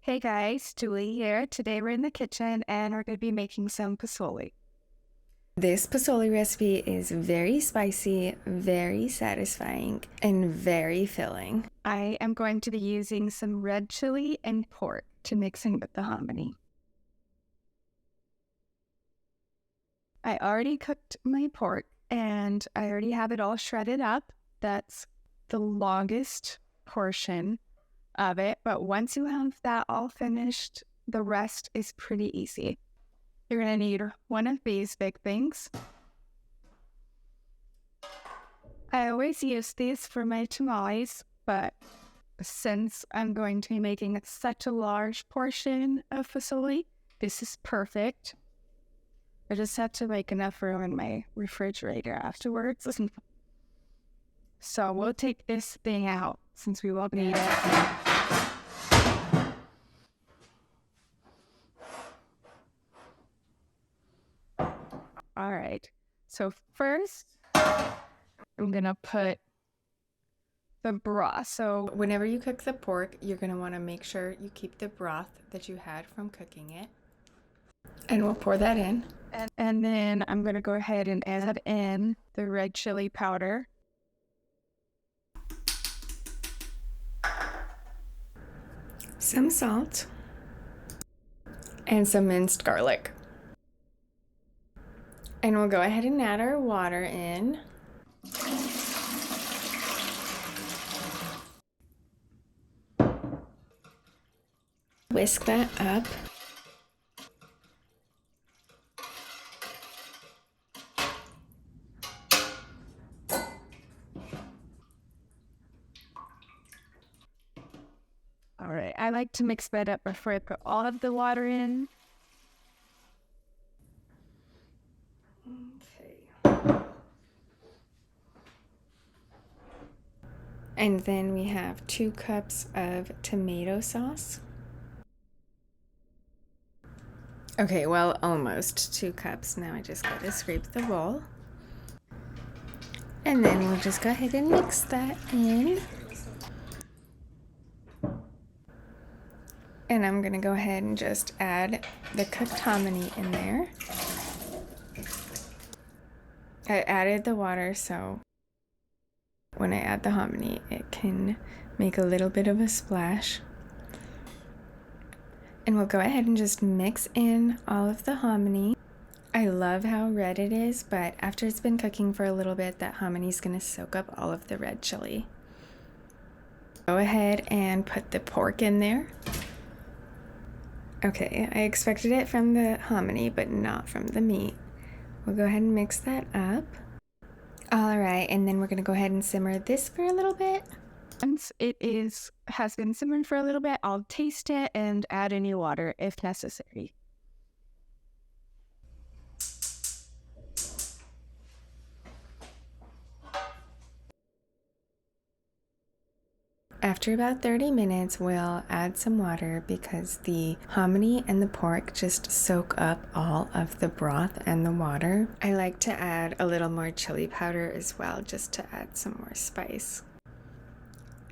Hey guys, Julie here. Today we're in the kitchen and we're going to be making some posole. This posole recipe is very spicy, very satisfying, and very filling. I am going to be using some red chili and pork to mix in with the hominy. I already cooked my pork and I already have it all shredded up. That's the longest portion of it, but once you have that all finished, the rest is pretty easy. You're going to need one of these big things. I always use these for my tamales, but since I'm going to be making such a large portion of posole, this is perfect. I just have to make enough room in my refrigerator afterwards. So we'll take this thing out since we won't need it. All right, so first I'm gonna put the broth. So whenever you cook the pork, you're going to want to make sure you keep the broth that you had from cooking it. And we'll pour that in. And then I'm gonna go ahead and add in the red chili powder. Some salt. And some minced garlic. And we'll go ahead and add our water in. Whisk that up. All right, I like to mix that up before I put all of the water in. And then we have 2 cups of tomato sauce. Okay, well, almost 2 cups. Now I just gotta scrape the bowl. And then we'll just go ahead and mix that in. And I'm gonna go ahead and just add the cooked hominy in there. I added the water so when I add the hominy, it can make a little bit of a splash. And we'll go ahead and just mix in all of the hominy. I love how red it is, but after it's been cooking for a little bit, that hominy is going to soak up all of the red chili. Go ahead and put the pork in there. Okay, I expected it from the hominy, but not from the meat. We'll go ahead and mix that up. All right, and then we're gonna go ahead and simmer this for a little bit. Once it has been simmering for a little bit, I'll taste it and add any water if necessary. After about 30 minutes, we'll add some water because the hominy and the pork just soak up all of the broth and the water. I like to add a little more chili powder as well, just to add some more spice.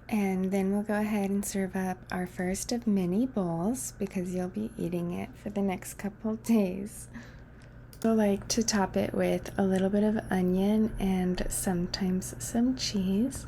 And then we'll go ahead and serve up our first of many bowls because you'll be eating it for the next couple days. I like to top it with a little bit of onion and sometimes some cheese.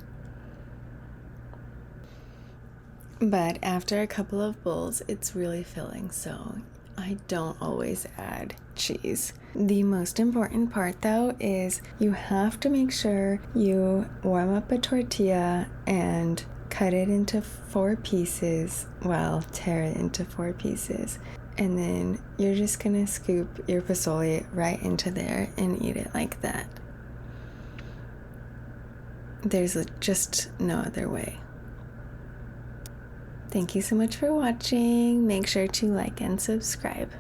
But after a couple of bowls, it's really filling, so I don't always add cheese. The most important part though is you have to make sure you warm up a tortilla and cut it into 4 pieces, well, tear it into 4 pieces. And then you're just gonna scoop your posole right into there and eat it like that. There's just no other way. Thank you so much for watching. Make sure to like and subscribe.